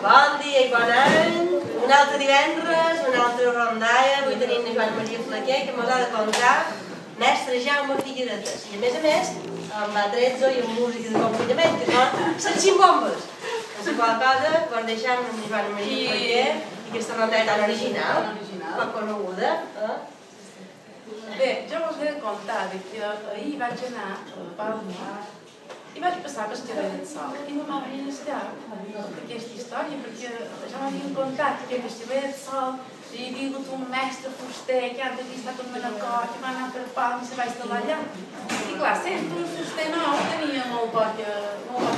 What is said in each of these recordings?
Bon dia i bon any. Un altre divendres, una altra rondalla. Avui tenim la Joan Maria Flaquer, que ens ha de contar Mestre Jaume Figueretes. I a més, amb atrezzo i amb música d'acompanyament, que són les ximbombes. No sé qual cosa, quan deixem amb la Joan Maria Flaquer i aquesta rondalla tan original, poc coneguda. Bé, jo us he de contar que ahir vaig anar a Palma i vaig passar per Carrer del Sol i no m'ha venit a estar aquesta història perquè ja m'havien contat que a Carrer del Sol hi havia hagut un mestre fuster que ara havia estat un Manacor que va anar per Palma i se va instal·lar allà. I clar, sent un fuster nou tenia molt poca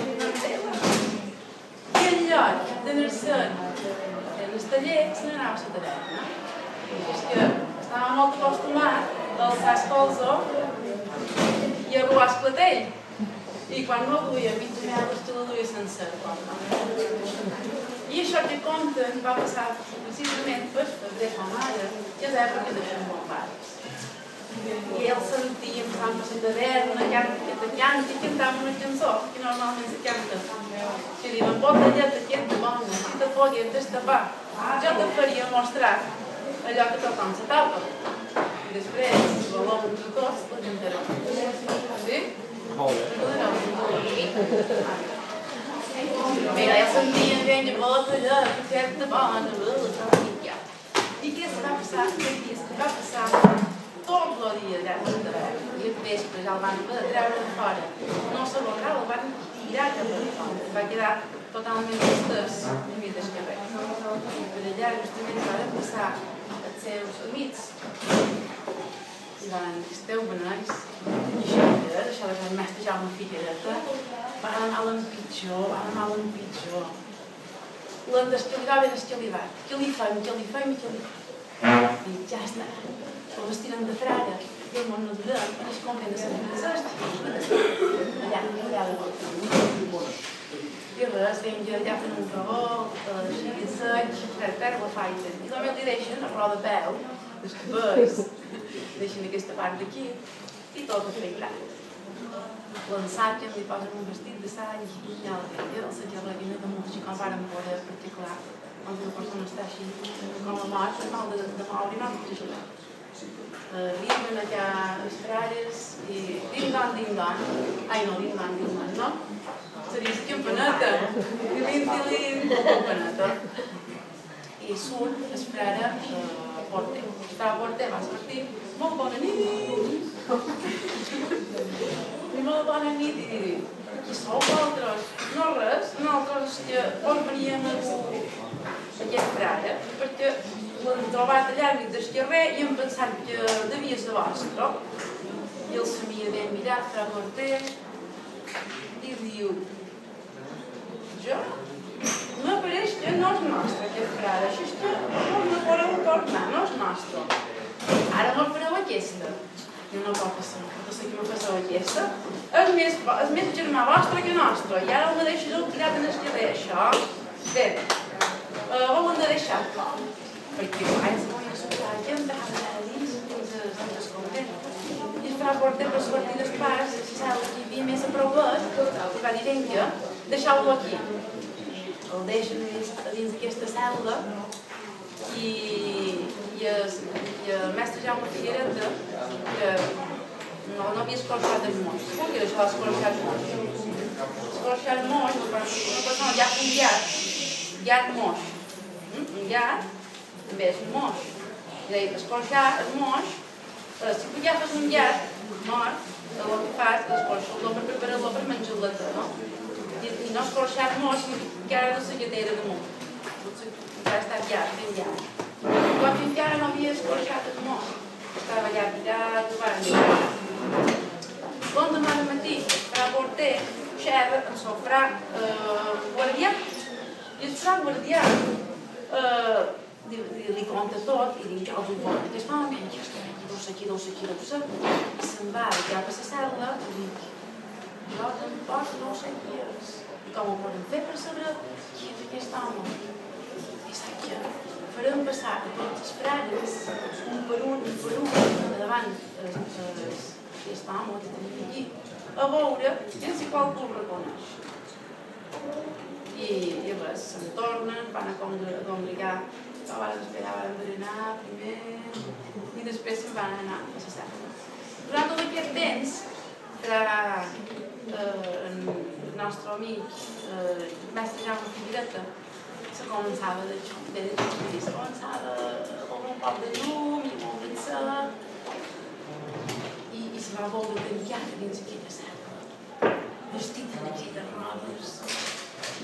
finançera. I en lloc d'anar-se en el taller, se n'anava a la taverna. És que estava molt acostumat a alçar el colzó i a robar el clatell. I quan no el duia a mig metres, te el duia sencer. I això que conten va passar precisament per febrer com ara, que és època de ximbombades. I ells sentien que estaven per la taverna, cantant i cantaven una cançó que normalment se canta. Que diuen, botellet aquesta bona, si te pogués destapar, jo te faria mostrar allò que tothom se tapa. I després, si voleu entre tots, la cantareu. Sí? Mira, eu sentia venha botellet aquesta bona, i què se va passar? Que va passar tot el dia allà a la taverna. I al vespre ja el van treure de fora. No se va el van tirar cap a fora. Va quedar totalment estès a mig del carrer. I per allà justament van passar els seus amics. I van dir, esteu benais, i això de que el mestre Jaume Figuereta van anar a l'empitjor. L'han d'escalivar ben escalivat. Què li fem? I ja està. El vestiren de frare i el món no durem, i es compren de Sant allà de volta. I res, venja allà fent un revolt, així, sec, perd la faita. I només li deixen a roda de peu, els cabells, deixen aquesta part d'aquí i tot afeitat. L'ensaquen, li posen un vestit de sall i ja la veia, el s'encarreguina de música com varen poder, perquè clar, quan una persona està així com a mort, és mal de moure i no pot ajudar. Arriben allà els frares i ding-dong, ai no, ding-dong, no? Seria la campaneta, tilín, campaneta. I surt el frare Porter. Estava Porter, va sortir, molt bona nit! I molt bona nit, i dir, qui sou vosaltres? No res, nosaltres on veníem a aquest frare, perquè l'han trobat allà al mig del carrer i hem pensat que devia ser vostre. I el sabia ben mirat, fra Porter, i diu, jo? M'apareix que no és nostre aquest frare, així és que no podeu tornar, no és nostre. Ara me'l fareu aquesta. I no pot passar, no sé qui me passeu aquesta. És més germà vostre que nostre, i ara el deixareu tirat en el carrer, això. Bé, ho hem de deixar com, perquè ells no hi ha sortat, i hem d'anar a dins fins ens escoltem. I el fra Porter per sortir dels pares, si sap que hi havia més a provar, i va dir, vinga, deixeu-lo aquí. El deixen a dins d'aquesta cel·la i el mestre Jaume Figuereta, que no havia escorxat els moix, segur que era això d'escorxar els moix. Escorxar els moix, una persona ja fa un llarg moix. Un llarg també és un moix. I deia, escorxar els moix, si tu ja fas un llarg mort, el que fas és escorxar-lo per preparar-lo per menjar-la, no? I no escorxar el moix, que ara no sé què era damunt. Encara ha estat llarg, ben llarg. Quan fins ara no havia escorxat el moix, estava allà tirat, ho van mirar. L'endemà del matí, el fra Porter xerra amb el fra guardià. I el fra guardià li conta tot i diu, jo us ho porto. I es fa, aquí, i se'n va cap a la cel·la i diu, jo tampoc no sé qui és. I com ho podem fer per saber qui és aquest home? I sap que farem passar a tots els frares, un per un, davant aquest home que tenim aquí, a veure si qualcú el reconeix. I I llavors se'n tornen, van a congregar, van esperar, van berenar primer i després se'n van anar a la serra. Durant tot aquest temps, el nostre amic, el mestre Jaume Figuereta, se començava de xumir, se començava a veure un poc de llum i molt d'encè, i se va voler tancar dins aquella serra, vestit en aquelles robes,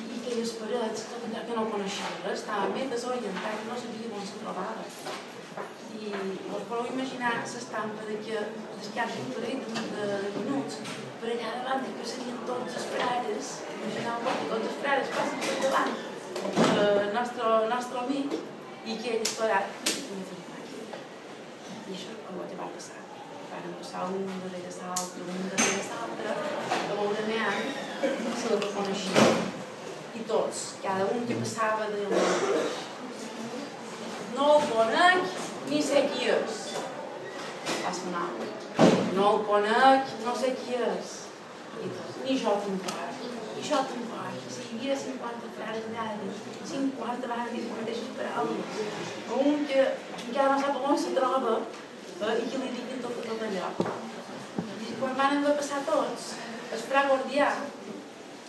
i aquelles parets que no coneixia res, estava ben desorientat, no sabia on se trobava. I us podeu imaginar l'estampa que descansa un parell de minuts per allà davant, que serien tots els frares, imagineu-vos que tots els frares passen per davant el nostre amic i que ell esperat i això que va passar. Van passar un darrere l'altre, a veure se la reconeixien. I tots, cada un que passava de mateix. No el conec, ni sé qui és. Va sonar. No el conec, no sé qui és. I tots, ni jo tampoc, ni jo tampoc. Si hi havia 50 frares allà, 50 van dir les mateixes paraules. Un que encara no sap on se troba i que li diguin tot allò. I quan van haver passar tots, el fra guardià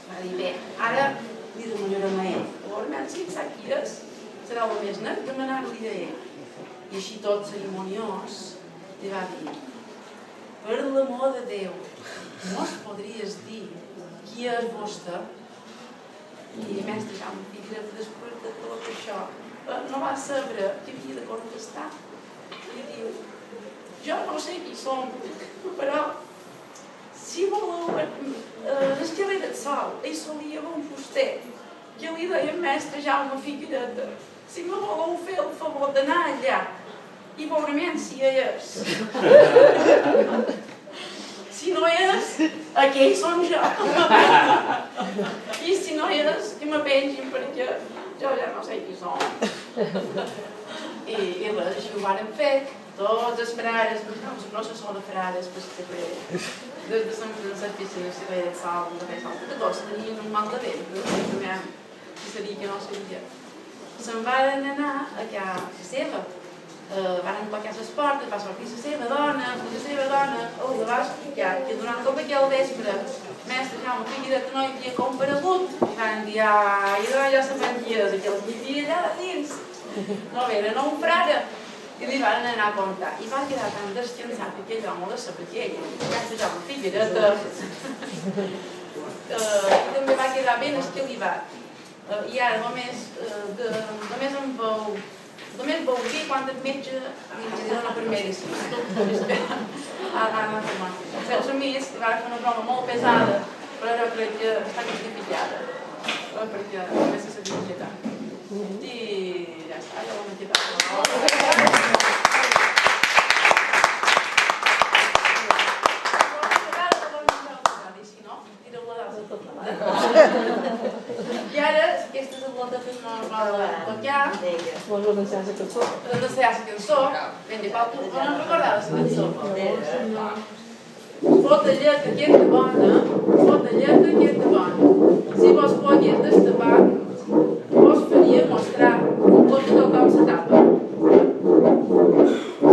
va dir, bé, ara li demanarem a ell. Llavors, si sap qui és, serà el més net demanar-li a ell. I així tot cerimoniós li va dir, per l'amor de Déu, no es podries dir qui és vostè? I el mestre Jaume Figuereta, després de tot això, no va saber qui havia de contestar. I diu, jo no sé qui som, però si voleu, l'esquerrer del sol, hi solia un fuster, que li deia mestre Jaume Figuereta, si me voleu fer el favor d'anar allà i veurem si hi és. Si no hi és, aquells són jo. I si no hi és, que me pengin perquè jo ja no sé qui som. I res, així ho vàrem fer. Tots els frares, no se són frares, des de Sant Francesc fins a la Serra del Sol, que tots tenien un mal de vent, però seria que no seria. Se'n van anar a casa seva, van emplacar les portes, va sortir la seva dona, els va explicar que durant tot aquell vespre mestre Jaume Figuereta no hi havia comparegut i van dir, ai, ja sabem qui és, que els hi havia allà dins. No era un frare. I li van anar a contar. I va quedar tan descansat que aquell home la sabia ell, mestre Jaume Figuereta. I també va quedar ben esquilivat. I ara només veu dir quan el metge li dona per medicina. Sense més, va fer una broma molt pesada, però jo crec que està justificada, perquè només se sabia quedar. I ja està, ja ho hem quedat. I ara, aquesta és la de fer-me una roda de tocar. Vols anunciar la cançó? Anunciar la cançó. Ben de pau, no em recordava la cançó. Fota lletra que és bona, fota lletra que és bona. Si vos pogués destapar, vos faria mostrar com se tapa.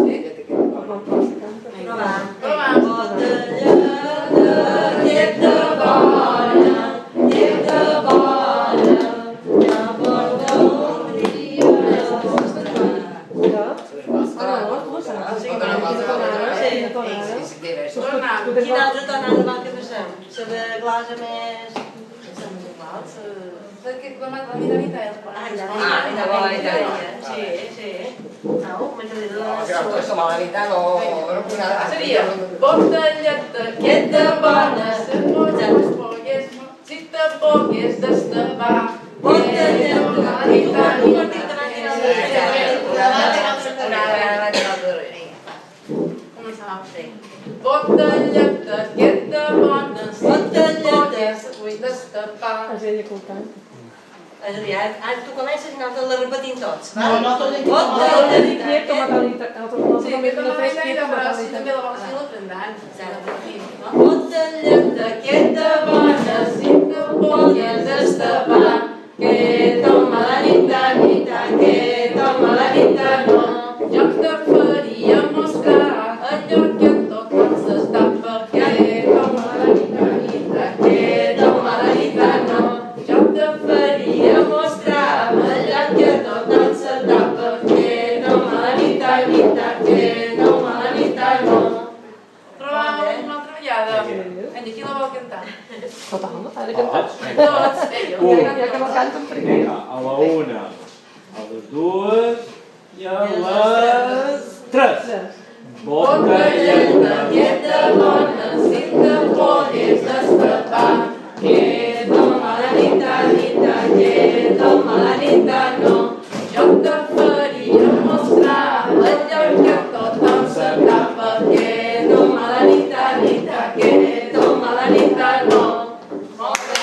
Sí? Provant. Provant. Quina altra tonada vol que passem? La de glosa més... La miradita és quan... la miradita. Sí. Au, miradita. Seria, porta lleta, que de bona, si te pogués destapar, Porta lleta, que de Porta lleta, que de bona, si te pogués destapar. Has de contar. Adrià, ara tu comences i nosaltres la repetim tots. No, tot el Porta lleta, Quieto, Matalita. Sí, aquesta no és gaire, però sí també la vols dir l'aprendran. Porta lleta, Que de bona, si te pogués destapar, que toma la nit, que toma la nit, no. Jo te faria mostrar allò que tothom s'estapa, que toma la nit, que toma la nit, no. Jo te faria mostrar allò que tothom s'estapa, que toma la nit, que toma la nit, no. Però una altra vegada, qui la vol cantar? Tothom, ara cantar. Tots, jo. Ja que no canten primer. Vinga, a la una, a les dues i a les tres. Botelleta, dieta bona, si te pogués destapar, que toma la nit, que toma la nit, no. Jo te faria mostrar allò que tothom s'atapa, que toma la nit, que toma la nit, no. Moltes